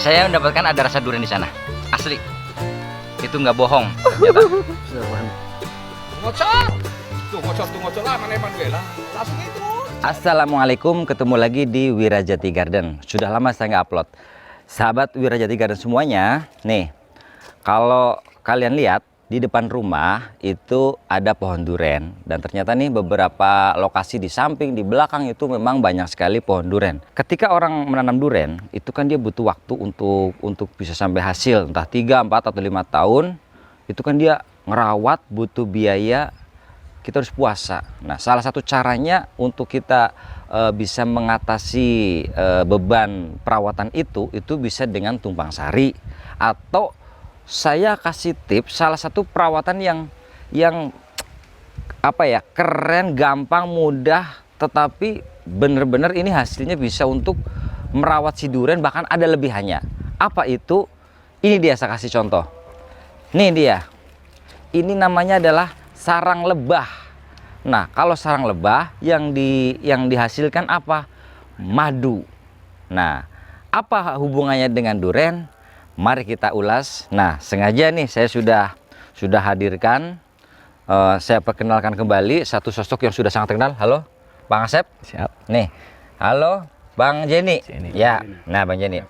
Saya mendapatkan ada rasa durian di sana. Asli. Itu nggak bohong. Nyata. Ngocor. Tuh ngocor lah mana emang gue lah. Langsung itu. Assalamualaikum, ketemu lagi di Wirajati Garden. Sudah lama saya nggak upload. Sahabat Wirajati Garden semuanya, nih, kalau kalian lihat di depan rumah itu ada pohon duren, dan ternyata nih beberapa lokasi di samping, di belakang itu memang banyak sekali pohon duren. Ketika orang menanam duren, itu kan dia butuh waktu untuk bisa sampai hasil, entah 3, 4, atau 5 tahun. Itu kan dia ngerawat, butuh biaya, kita harus puasa. Nah, salah satu caranya untuk kita bisa mengatasi beban perawatan itu bisa dengan tumpang sari, atau saya kasih tips salah satu perawatan yang apa ya, keren, gampang, mudah, tetapi bener-bener ini hasilnya bisa untuk merawat si duren, bahkan ada lebihannya. Apa itu? Ini dia, saya kasih contoh. Nih dia. Ini namanya adalah sarang lebah. Nah, kalau sarang lebah yang dihasilkan apa? Madu. Nah, apa hubungannya dengan duren? Mari kita ulas. Nah, sengaja nih saya sudah hadirkan, saya perkenalkan kembali satu sosok yang sudah sangat terkenal. Halo, Bang Asep. Siap. Nih, halo, Bang Jenny. Ya, nah Bang Jenny.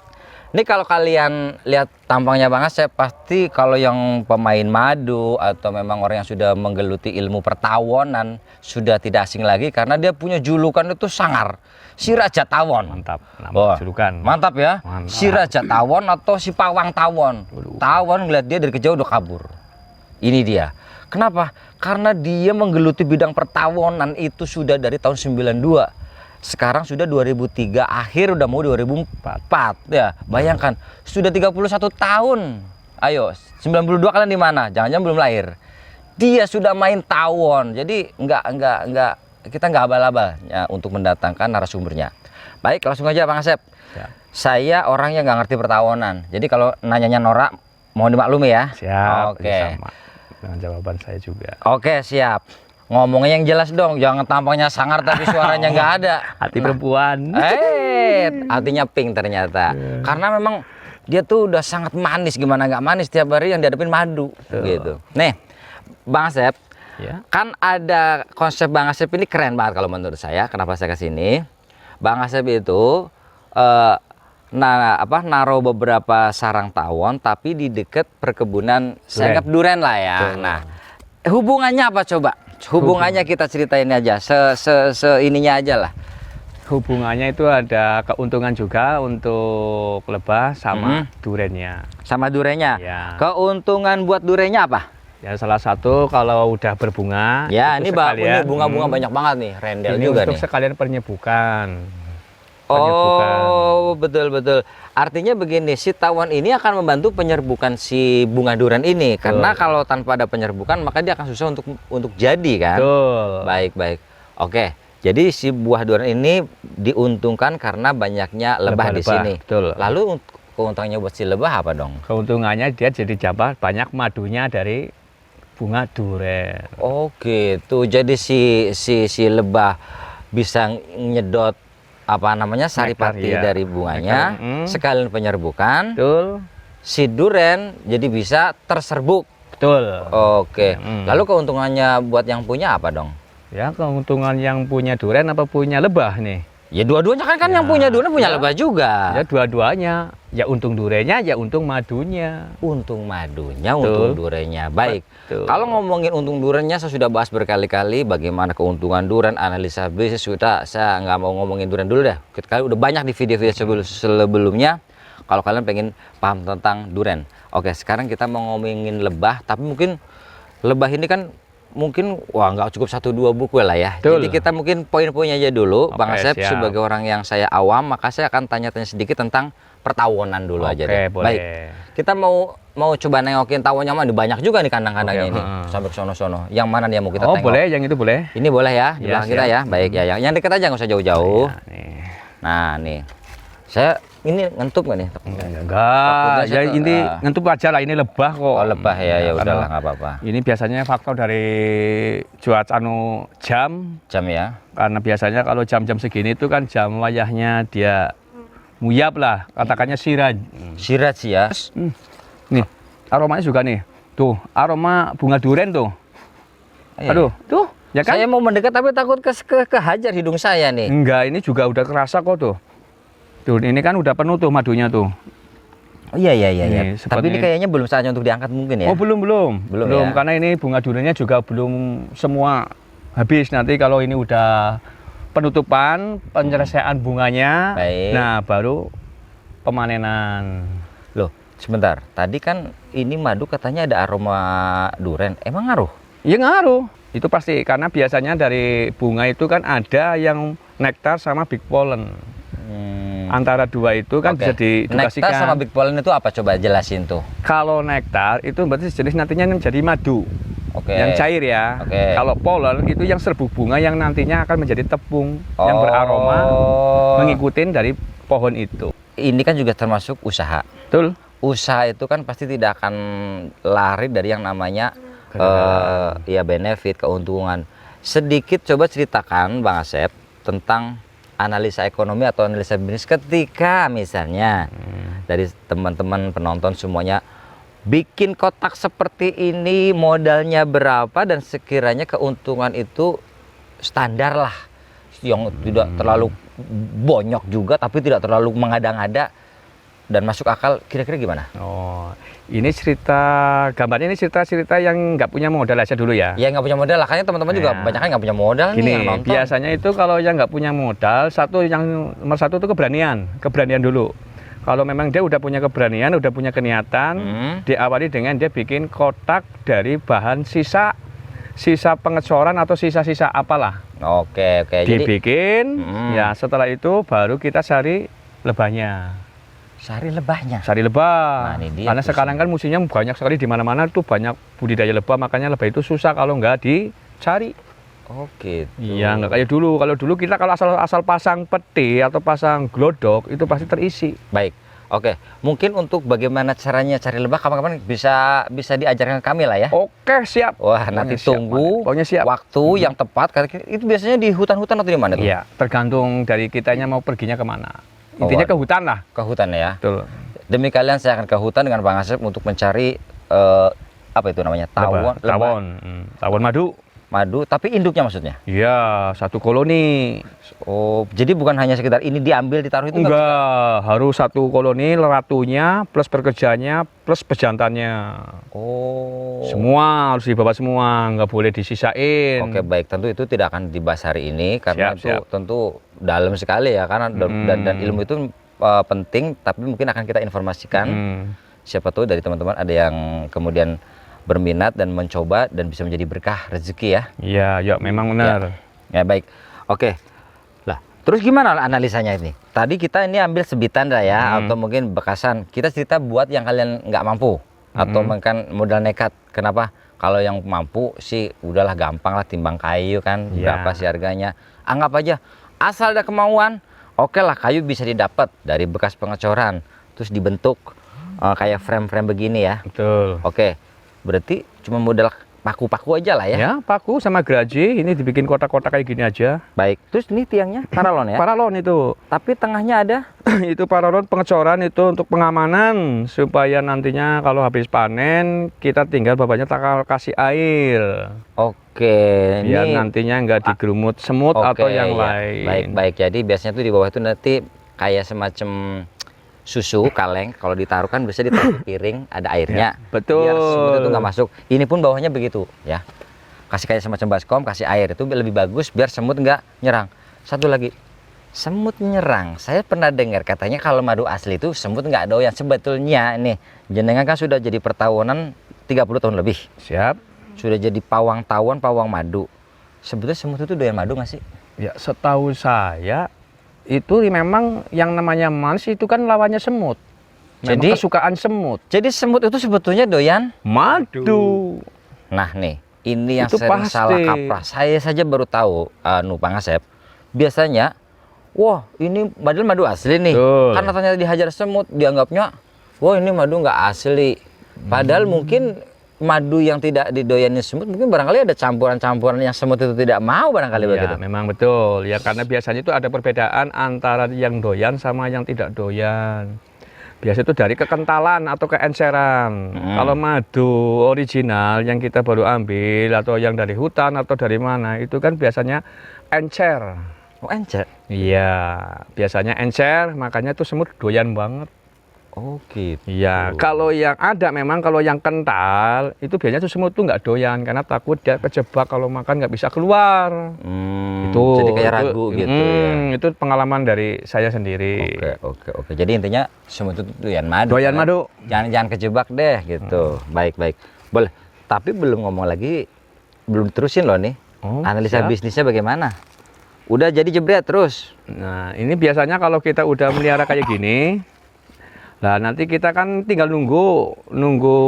Ini kalau kalian lihat tampangnya Bang Asep, pasti kalau yang pemain madu atau memang orang yang sudah menggeluti ilmu pertawonan sudah tidak asing lagi, karena dia punya julukan itu sangar. Si Raja Tawon. Mantap. Julukan. Mantap ya. Mantap. Si Raja Tawon atau si Pawang Tawon. Tawon ngeliat dia dari kejauh udah kabur. Ini dia. Kenapa? Karena dia menggeluti bidang pertawonan itu sudah dari tahun 92. Sekarang sudah 2003, akhir udah mau 2004 ya. Bayangkan, sudah 31 tahun. Ayo, 92 kalian di mana? Jangan-jangan belum lahir. Dia sudah main tawon. Jadi kita nggak abal-abal ya untuk mendatangkan narasumbernya. Baik, langsung aja Bang Asep. Ya. Saya orang yang nggak ngerti pertawonan. Jadi kalau nanyanya Nora, mohon dimaklumi ya. Siap. Oke. Sama dengan jawaban saya juga. Oke, siap. Ngomongnya yang jelas dong, jangan tampangnya sangar tapi suaranya nggak ada. Hati perempuan. Artinya pink ternyata. Karena memang dia tuh udah sangat manis, gimana nggak manis, tiap hari yang dihadapin madu gitu. Nih, Bang Asep, Ya. kan ada konsep Bang Asep ini keren banget kalau menurut saya. Kenapa saya kesini? Bang Asep itu naruh beberapa sarang tawon tapi di dekat perkebunan, saya anggap duren lah ya. Nah, hubungannya apa coba? Hubungannya kita ceritain aja, ininya aja lah. Hubungannya itu ada keuntungan juga untuk lebah sama durennya. Sama durennya. Ya. Keuntungan buat durennya apa? Ya, salah satu kalau udah berbunga. Ya, itu ini bunga-bunga banyak banget nih, rendel ini juga untuk nih. sekalian penyembuhan. Oh, betul. Artinya begini, si tawon ini akan membantu penyerbukan si bunga duren ini. Karena kalau tanpa ada penyerbukan maka dia akan susah untuk jadi kan. Betul. Baik. Oke. Jadi si buah duren ini diuntungkan karena banyaknya lebah di sini. Betul. Lalu keuntungannya buat si lebah apa dong? Keuntungannya dia jadi dapat banyak madunya dari bunga duren. Oh gitu. Jadi si lebah bisa nyedot saripati Nektar, iya. dari bunganya, sekalian penyerbukan. Betul. Si duren jadi bisa terserbuk. Betul. Oke. Lalu keuntungannya buat yang punya apa dong? Ya, keuntungan yang punya duren apa punya lebah nih? Ya dua-duanya kan yang punya duren punya lebah juga. Ya dua-duanya. Ya untung durennya, ya untung madunya. Untung madunya, Betul. untung durennya. Baik. Betul. Kalau ngomongin untung durennya, saya sudah bahas berkali-kali bagaimana keuntungan duren, analisa bisnis. Saya nggak mau ngomongin duren dulu deh. Kita udah banyak di video-video sebelumnya. Kalau kalian pengen paham tentang duren. Oke, sekarang kita mau ngomongin lebah. Tapi mungkin lebah ini kan nggak cukup 1-2 buku lah ya. Betul. Jadi kita mungkin poin-poinnya aja dulu. Oke, Bang Asep, siap. sebagai orang yang saya awam, maka saya akan tanya-tanya sedikit tentang pertawonan dulu aja deh. Boleh. Baik. Kita mau coba nengokin tawonnya mana? Banyak juga nih kandang-kandangnya ini. Oke, Sampai ke sono-sono. Yang mana nih yang mau kita tengok? Boleh, yang itu boleh. Ini boleh ya, di Ya, belakang kita siap. ya. Baik ya, yang dekat aja nggak usah jauh-jauh. Ya, nih. Nah, nih. Saya ini ngentup nggak nih? Enggak, ya ini ngentup aja lah, ini lebah kok. Oh, lebah ya, ya karena udahlah nggak apa-apa. Ini biasanya faktor dari cuaca jam. Jam ya. Karena biasanya kalau jam-jam segini itu kan jam wayahnya dia Muyap lah, katakannya siraj. Siraj ya. Nih, aromanya juga nih. Tuh, aroma bunga duren tuh. Iya. Aduh, tuh, ya kan? Saya mau mendekat tapi takut kehajar hidung saya nih. Enggak, ini juga udah kerasa kok tuh. Tuh, ini kan udah penuh tuh madunya tuh. Oh, iya. Nih, Tapi ini seperti- kayaknya belum saatnya untuk diangkat mungkin ya. Oh, belum. Belum ya? Karena ini bunga durennya juga belum semua habis. Nanti kalau ini udah penutupan, penyelesaian bunganya, Baik. nah baru pemanenan. Loh, sebentar. Tadi kan ini madu katanya ada aroma duren. Emang ngaruh? Ya ngaruh. Itu pasti karena biasanya dari bunga itu kan ada yang nektar sama big pollen. Antara dua itu kan Oke. bisa diedukasikan. Nektar sama big pollen itu apa? Coba jelasin tuh. Kalau nektar itu berarti jenis nantinya menjadi madu. Oke. Yang cair ya. Oke. Kalau pollen itu yang serbuk bunga yang nantinya akan menjadi tepung yang Oh. beraroma mengikuti dari pohon itu. Ini kan juga termasuk usaha. Betul. Usaha itu kan pasti tidak akan lari dari yang namanya ya benefit, keuntungan. Sedikit coba ceritakan Bang Asep tentang analisa ekonomi atau analisa bisnis ketika misalnya dari teman-teman penonton semuanya bikin kotak seperti ini, modalnya berapa dan sekiranya keuntungan itu standar lah, yang tidak terlalu bonyok juga tapi tidak terlalu mengada-ngada dan masuk akal, kira-kira gimana? Oh, ini gambarnya ini cerita-cerita yang nggak punya modal aja dulu ya. Ya nggak punya modal lah, kayaknya teman-teman juga Ya. banyak kan nggak punya modal nih Gini, yang nonton. biasanya itu kalau yang nggak punya modal, nomor satu itu keberanian dulu. Kalau memang dia udah punya keberanian, udah punya keniatan, diawali dengan dia bikin kotak dari bahan sisa pengecoran atau sisa-sisa apalah. Oke. Jadi Dibikin, ya setelah itu baru kita cari lebahnya. cari lebahnya. Cari lebah. Nah, ini dia Karena tuh sekarang kan musimnya banyak sekali di mana-mana tuh banyak budidaya lebah, makanya lebah itu susah kalau nggak dicari. Oke. Iya, nggak kayak dulu. Kalau dulu kita kalau asal pasang peti atau pasang glodok itu pasti terisi. Baik. Oke. Mungkin untuk bagaimana caranya cari lebah kapan-kapan bisa diajarkan kami lah ya. Oke, siap. Wah, nanti Pokoknya siap, tunggu Pak. Pokoknya siap. waktu yang tepat. Itu biasanya di hutan-hutan atau di mana tuh? Iya, tergantung dari kitanya mau perginya kemana. Oh, Intinya waduh. ke hutan lah. Ke hutan ya. Betul. Demi kalian saya akan ke hutan dengan Bang Asep untuk mencari apa itu namanya? Tawon. Tawon. Tawon madu. Madu, tapi induknya maksudnya. Iya, satu koloni. Oh, jadi bukan hanya sekedar ini diambil ditaruh itu nggak bisa? Enggak, harus satu koloni, ratunya, plus pekerjanya, plus pejantannya. Oh. Semua harus dibawa semua, nggak boleh disisain. Oke, baik. Tentu itu tidak akan dibahas hari ini karena Siap, itu siap. tentu dalam sekali ya, karena dan ilmu itu penting, tapi mungkin akan kita informasikan. Siapa tahu dari teman-teman ada yang kemudian berminat dan mencoba dan bisa menjadi berkah rezeki ya. Iya, ya memang benar. Ya baik. Oke. Lah, terus gimana analisanya ini? Tadi kita ini ambil sebitan dah ya, atau mungkin bekasan. Kita cerita buat yang kalian nggak mampu atau mungkin modal nekat. Kenapa? Kalau yang mampu sih udahlah gampang lah, timbang kayu kan, Ya. berapa sih harganya? Anggap aja asal ada kemauan, oke lah kayu bisa didapat dari bekas pengecoran, terus dibentuk kayak frame-frame begini ya. Betul. Oke. Berarti cuma modal paku-paku aja lah ya. Ya, paku sama geraji ini dibikin kotak-kotak kayak gini aja. Baik. Terus ini tiangnya paralon ya. Paralon itu. Tapi tengahnya ada. Itu paralon pengecoran itu untuk pengamanan supaya nantinya kalau habis panen kita tinggal bapaknya kasih air. Oke. Biar nantinya nggak digerumut semut Oke, atau yang ya. lain. Baik. Jadi biasanya tuh di bawah itu nanti kayak semacam susu kaleng, kalau ditaruh kan bisa ditaruh di piring ada airnya. Ya, betul. Biar semut itu nggak masuk. Ini pun bawahnya begitu ya. Kasih kayak semacam baskom, kasih air itu lebih bagus biar semut nggak nyerang. Satu lagi, semut nyerang. Saya pernah dengar katanya kalau madu asli itu semut nggak doyan. Sebetulnya nih jenengan kan sudah jadi pertahunan 30 tahun lebih. Siap. Sudah jadi pawang tawon, pawang madu. Sebetulnya semut itu doyan madu nggak sih? Ya, setahu saya itu memang yang namanya manis itu kan lawannya semut. Memang Jadi- kesukaan semut. Jadi semut itu sebetulnya doyan. Madu. Nah nih, ini yang Itu sering pasti. salah kaprah. Saya saja baru tahu, Bang Asep. Biasanya, wah ini padahal madu asli nih. Betul. Karena ternyata dihajar semut, dianggapnya, wah ini madu nggak asli. Padahal mungkin madu yang tidak didoyanin semut, mungkin barangkali ada campuran-campuran yang semut itu tidak mau barangkali Ya, begitu. memang betul. Ya karena biasanya itu ada perbedaan antara yang doyan sama yang tidak doyan. Biasa itu dari kekentalan atau keenceran. Kalau madu original yang kita baru ambil atau yang dari hutan atau dari mana, itu kan biasanya encer. Oh, encer. Iya, biasanya encer, makanya itu semut doyan banget. Oh, gitu. Iya, kalau yang ada memang kalau yang kental itu biasanya tuh semut tuh nggak doyan karena takut dia kejebak kalau makan nggak bisa keluar. Jadi kayak ragu gitu ya. Itu pengalaman dari saya sendiri. Oke. Jadi intinya semut itu doyan madu. Doyan kan? madu. Jangan kejebak deh gitu. Baik. Boleh. Tapi belum ngomong lagi, belum terusin loh nih. Analisa siap. bisnisnya bagaimana? Udah jadi jebret terus. Nah, ini biasanya kalau kita udah melihara kayak gini, nah nanti kita kan tinggal nunggu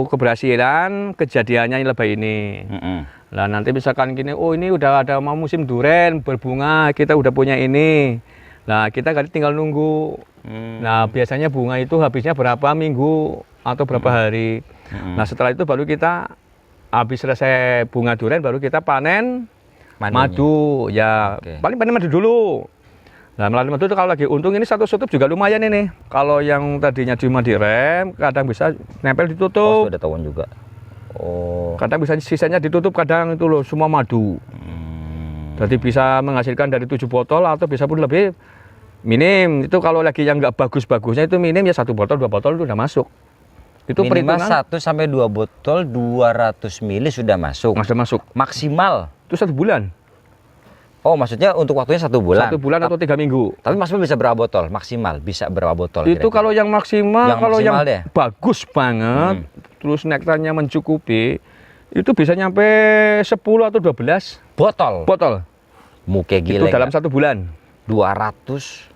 keberhasilan kejadiannya lebah ini. Nah nanti misalkan gini, oh ini udah ada mau musim duren berbunga, kita udah punya ini. Nah kita tinggal nunggu. Nah biasanya bunga itu habisnya berapa minggu atau berapa hari. Nah setelah itu baru kita habis selesai bunga duren baru kita panen madu. Ya paling panen madu dulu. Nah, melalui madu itu kalau lagi untung ini satu tutup juga lumayan ini. Kalau yang tadinya cuma direm, kadang bisa nempel ditutup. Ada tawon juga. Kadang bisa sisanya ditutup, kadang itu loh semua madu. Jadi bisa menghasilkan dari 7 botol atau bisa pun lebih. Minim itu kalau lagi yang nggak bagus-bagusnya itu minim ya 1 botol 2 botol itu udah masuk. Itu minimal perhitungan 1 sampai 2 botol 200 ml sudah masuk. sudah masuk. Maksimal. Itu 1 bulan. Oh, maksudnya untuk waktunya 1 bulan. 1 bulan atau 3 minggu. Tapi maksimal bisa berapa botol? Maksimal bisa berapa botol? Itu kira-kira? kalau yang maksimal, kalau yang deh. bagus banget, terus nektarnya mencukupi, itu bisa nyampe 10 atau 12 botol. Muke Itu gile. dalam 1 bulan. 210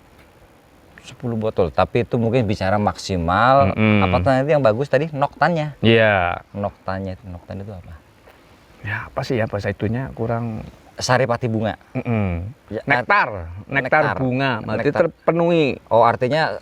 botol. Tapi itu mungkin bicara maksimal. Apa tadi yang bagus tadi? Noktannya. Iya. Noktan itu apa? Ya apa sih ya bahasa itunya kurang. Saripati bunga. Ya, Nektar bunga, berarti Nektar. terpenuhi. Oh, artinya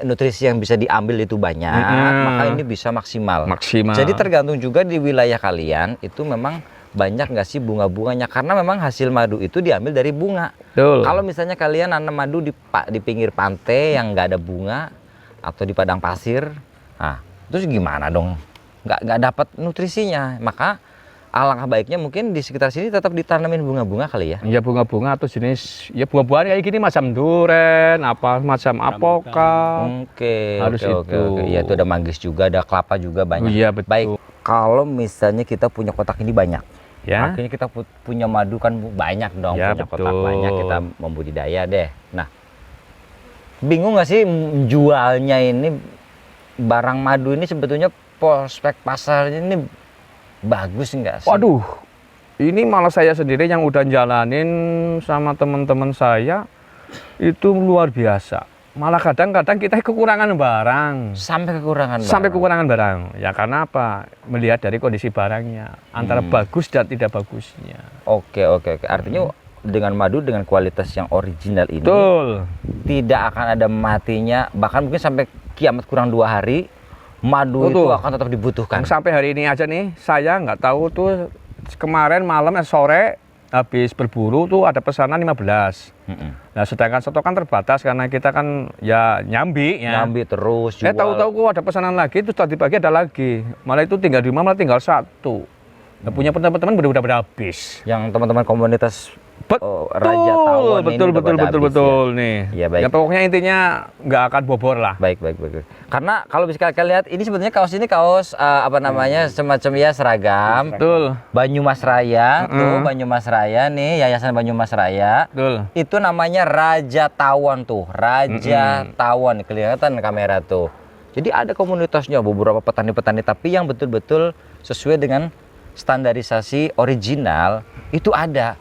nutrisi yang bisa diambil itu banyak, maka ini bisa maksimal. Jadi tergantung juga di wilayah kalian itu memang banyak nggak sih bunga-bunganya, karena memang hasil madu itu diambil dari bunga. Betul. Kalau misalnya kalian nanam madu di pinggir pantai yang nggak ada bunga atau di padang pasir, nah terus gimana dong? Nggak dapat nutrisinya, maka alangkah baiknya mungkin di sekitar sini tetap ditanamin bunga-bunga kali ya. Ya bunga-bunga atau jenis ya buah-buahan kayak gini macam duren, apa macam apokat. Oke. Itu. Ya itu ada manggis juga, ada kelapa juga banyak. Iya betul. Baik. Kalau misalnya kita punya kotak ini banyak, Ya. artinya kita punya madu kan banyak dong, Ya, punya kotak betul. banyak, kita membudidaya deh. Nah, bingung nggak sih jualnya ini barang madu ini sebetulnya prospek pasarnya ini bagus nggak sih? Waduh, ini malah saya sendiri yang udah jalanin sama teman-teman saya itu luar biasa. Malah kadang-kadang kita kekurangan barang. Sampai kekurangan barang. Sampai kekurangan barang. Ya karena apa? Melihat dari kondisi barangnya, antara bagus dan tidak bagusnya. Oke. Artinya dengan madu dengan kualitas yang original ini, Betul. tidak akan ada matinya. Bahkan mungkin sampai kiamat kurang 2 hari. Madu itu Betul. akan tetap dibutuhkan. Sampai hari ini aja nih, saya nggak tahu tuh kemarin malam sore habis berburu tuh ada pesanan 15. Nah sedangkan stok kan terbatas karena kita kan ya nyambi ya. Nyambi terus jual. Tahu-tahu kok ada pesanan lagi, terus tadi pagi ada lagi. Malah itu tinggal di rumah malah tinggal 1. Nah, punya teman-teman udah habis. Yang teman-teman komunitas Raja Tawon ini betul udah pada habis ya. nih. Ya, baik. Ya pokoknya intinya nggak akan bobor lah. Baik. Karena kalau bisa kalian lihat ini sebetulnya kaos ini kaos apa namanya semacam ya seragam. Betul. Banyumas Raya tuh, Banyumas Raya nih, Yayasan Banyumas Raya. Betul. Itu namanya Raja Tawon tuh, Raja Tawon, kelihatan kamera tuh. Jadi ada komunitasnya beberapa petani-petani tapi yang betul-betul sesuai dengan standarisasi original itu ada.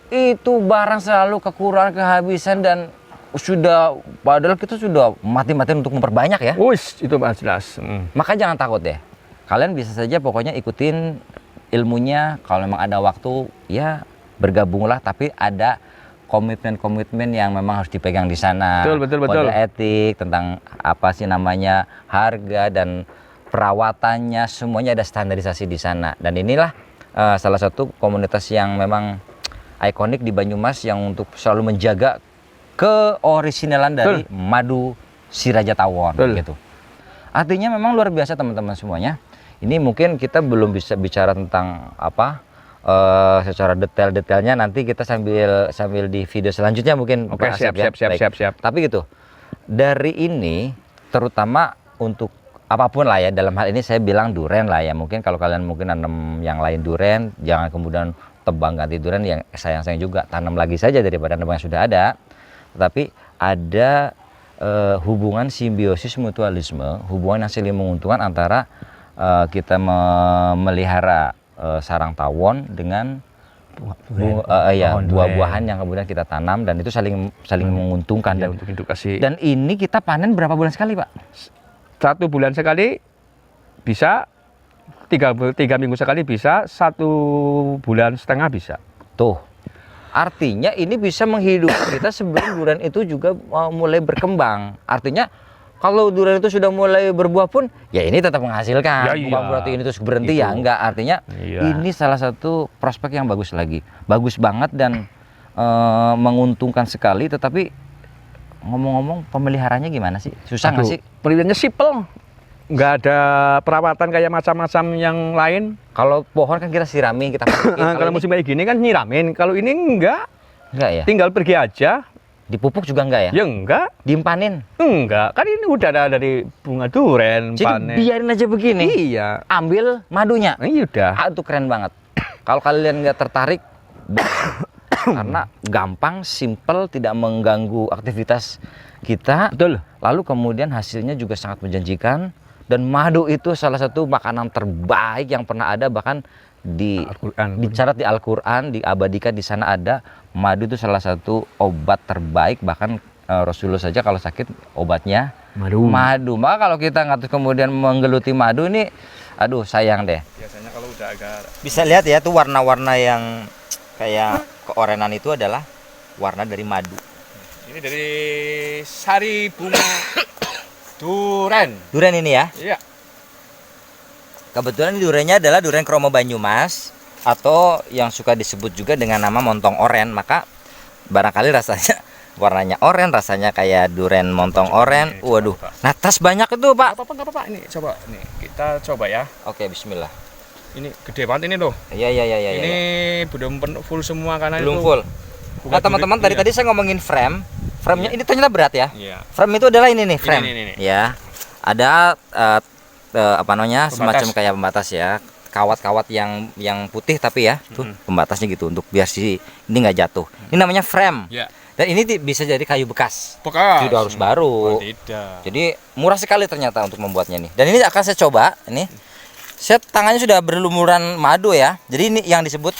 Itu barang selalu kekurangan, kehabisan dan sudah padahal kita sudah mati-matian untuk memperbanyak ya. Wis, itu jelas. Maka jangan takut deh. Kalian bisa saja pokoknya ikutin ilmunya. Kalau memang ada waktu ya bergabunglah, tapi ada komitmen-komitmen yang memang harus dipegang di sana. Betul. Kode etik tentang apa sih namanya harga dan perawatannya semuanya ada standarisasi di sana. Dan inilah salah satu komunitas yang memang ikonik di Banyumas yang untuk selalu menjaga keorisinalan dari madu Si Raja Tawon gitu. Artinya memang luar biasa teman-teman semuanya. Ini mungkin kita belum bisa bicara tentang apa secara detail-detailnya, nanti kita sambil di video selanjutnya mungkin. Oke, siap. Tapi gitu, dari ini terutama untuk apapun lah ya, dalam hal ini saya bilang duren lah ya, mungkin kalau kalian mungkin nanam yang lain duren, jangan kemudian tebang ganti duren, yang sayang-sayang juga tanam lagi saja daripada nebang yang sudah ada. Tetapi ada hubungan simbiosis mutualisme, hubungan yang saling menguntungkan antara kita memelihara sarang tawon dengan buah-buahan yang kemudian kita tanam, dan itu saling menguntungkan. Dan untuk edukasi. Dan ini kita panen berapa bulan sekali, Pak? 1 bulan sekali bisa, 3 minggu sekali bisa, 1,5 bulan bisa. Tuh, artinya ini bisa menghidupi kita sebelum durian itu juga mulai berkembang. Artinya kalau durian itu sudah mulai berbuah pun, ya ini tetap menghasilkan. Bukan berarti ini terus berhenti ya, enggak. Artinya ini salah satu prospek yang bagus lagi. Bagus banget dan menguntungkan sekali. Tetapi ngomong-ngomong, pemeliharanya gimana sih? Susah nggak sih? Peliharaannya simple. Nggak ada perawatan kayak macam-macam yang lain. Kalau pohon kan kita sirami, kita kalau musim kayak gini kan nyiramin. Kalau ini enggak ya? Tinggal pergi aja. Dipupuk juga enggak ya? Ya enggak. Dimpanin? Enggak, kan ini udah ada dari bunga duren. Jadi panen. biarin aja begini? Iya. Ambil madunya? Iya udah. Itu keren banget. Kalau kalian nggak tertarik, karena gampang, simple, tidak mengganggu aktivitas kita. Betul. Lalu kemudian hasilnya juga sangat menjanjikan. Dan madu itu salah satu makanan terbaik yang pernah ada, bahkan dicatat di Al-Quran, diabadikan di sana ada. Madu itu salah satu obat terbaik, bahkan Rasulullah saja kalau sakit obatnya madu. Maka kalau kita nggak terus kemudian menggeluti madu ini, aduh sayang deh. Biasanya kalau udah agak bisa lihat ya tuh warna-warna yang kayak keorenan itu adalah warna dari madu. Ini dari sari bunga duren. Duren ini ya? Iya. Kebetulan durennya adalah duren kromo Banyumas, atau yang suka disebut juga dengan nama montong oren. Maka barangkali rasanya warnanya oren, rasanya kayak duren montong oren. Waduh, natas banyak itu, Pak. Apa-apa. Ini coba, nih kita coba ya. Oke, bismillah. Ini gede banget ini loh. Iya. Ini belum full semua karena belum itu full. Nah teman-teman, tadi saya ngomongin frame-nya ini ternyata berat ya. Iya. Frame itu adalah ini nih, frame. Ini. Ya, ada apa namanya, semacam kayak pembatas ya, kawat-kawat yang putih tapi ya, tuh pembatasnya gitu untuk biar ini nggak jatuh. Ini namanya frame. Ya. Dan ini bisa jadi kayu bekas. Bekas. Tidak harus baru. Tidak. Jadi murah sekali ternyata untuk membuatnya nih. Dan ini akan saya coba ini. Saya tangannya sudah berlumuran madu ya. Jadi ini yang disebut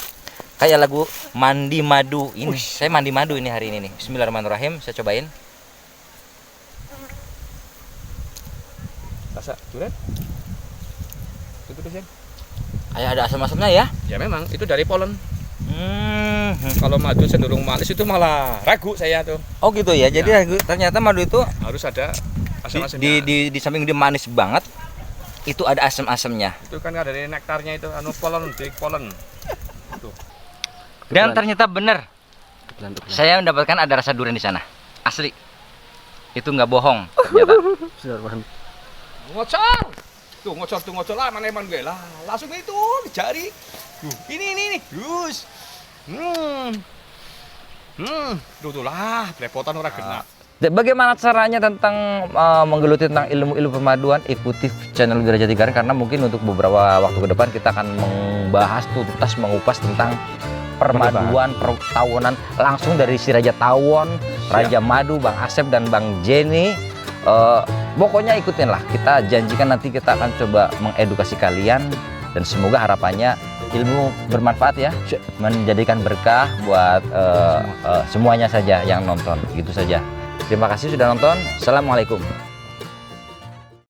kayak lagu mandi madu ini. Saya mandi madu ini hari ini nih. Bismillahirrahmanirrahim. Saya cobain. Rasa duren? Itu sih. Kayak ada asam-asamnya ya? Ya memang itu dari polen. Kalau madu cenderung manis itu malah ragu saya tuh. Oh gitu ya. Jadi ternyata madu itu harus ada asam-asamnya. Di samping dia manis banget, itu ada asam-asamnya. Itu kan dari nektarnya itu polen, big polen. Tuh. Dan ternyata benar. Saya mendapatkan ada rasa durian di sana. Asli. Itu nggak bohong ternyata. Ngocor lah, mana emang gue lah. Langsung itu jari. Ini. Terus. Tuh lah, belepotan orang kena. Bagaimana caranya tentang menggeluti tentang ilmu-ilmu permaduan? Ikuti channel Wirajati Garden, karena mungkin untuk beberapa waktu ke depan kita akan membahas tuntas, mengupas tentang permaduan, pertawonan langsung dari si Raja Tawon, Raja Madu, Bang Asep dan Bang Jenny. Pokoknya ikutin lah. Kita janjikan nanti kita akan coba mengedukasi kalian, dan semoga harapannya ilmu bermanfaat ya, menjadikan berkah buat semuanya saja yang nonton. Gitu saja. Terima kasih sudah nonton. Assalamualaikum.